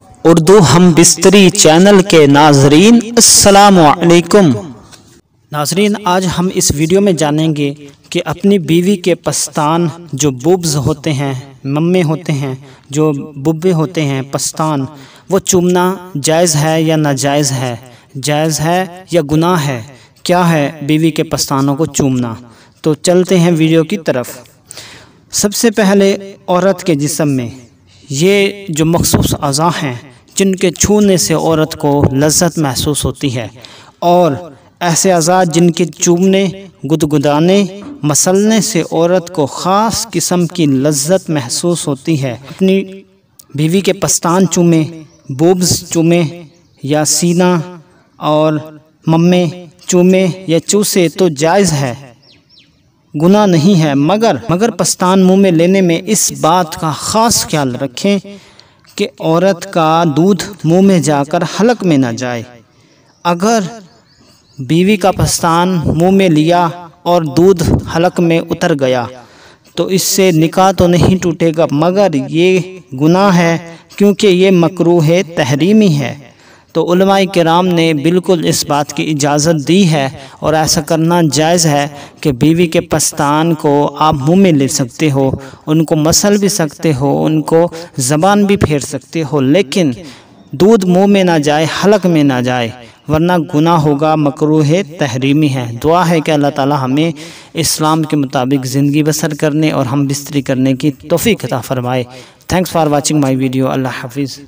اردو ہم بستری چینل کے ناظرین السلام علیکم۔ ناظرین، آج ہم اس ویڈیو میں جانیں گے کہ اپنی بیوی کے پستان جو بوبز ہوتے ہیں، ممے ہوتے ہیں، جو ببے ہوتے ہیں پستان، وہ چومنا جائز ہے یا ناجائز ہے، جائز ہے یا گناہ ہے، کیا ہے بیوی کے پستانوں کو چومنا؟ تو چلتے ہیں ویڈیو کی طرف۔ سب سے پہلے عورت کے جسم میں یہ جو مخصوص اعضاء ہیں جن کے چھونے سے عورت کو لذت محسوس ہوتی ہے، اور ایسے اعضاء جن کے چومنے، گدگدانے، مسلنے سے عورت کو خاص قسم کی لذت محسوس ہوتی ہے۔ اپنی بیوی کے پستان چومیں، بوبز چومیں یا سینہ اور ممے چومیں یا چوسے تو جائز ہے، گناہ نہیں ہے، مگر پستان منہ میں لینے میں اس بات کا خاص خیال رکھیں کہ عورت کا دودھ منہ میں جا کر حلق میں نہ جائے۔ اگر بیوی کا پستان منہ میں لیا اور دودھ حلق میں اتر گیا تو اس سے نکاح تو نہیں ٹوٹے گا، مگر یہ گناہ ہے کیونکہ یہ مکروہ تحریمی ہے۔ تو علماء کرام نے بالکل اس بات کی اجازت دی ہے اور ایسا کرنا جائز ہے کہ بیوی کے پستان کو آپ منہ میں لے سکتے ہو، ان کو مسل بھی سکتے ہو، ان کو زبان بھی پھیر سکتے ہو، لیکن دودھ منہ میں نہ جائے، حلق میں نہ جائے، ورنہ گناہ ہوگا، مکروہ تحریمی ہے۔ دعا ہے کہ اللہ تعالی ہمیں اسلام کے مطابق زندگی بسر کرنے اور ہم بستری کرنے کی توفیق عطا فرمائے۔ Thanks for watching my video. اللہ حافظ۔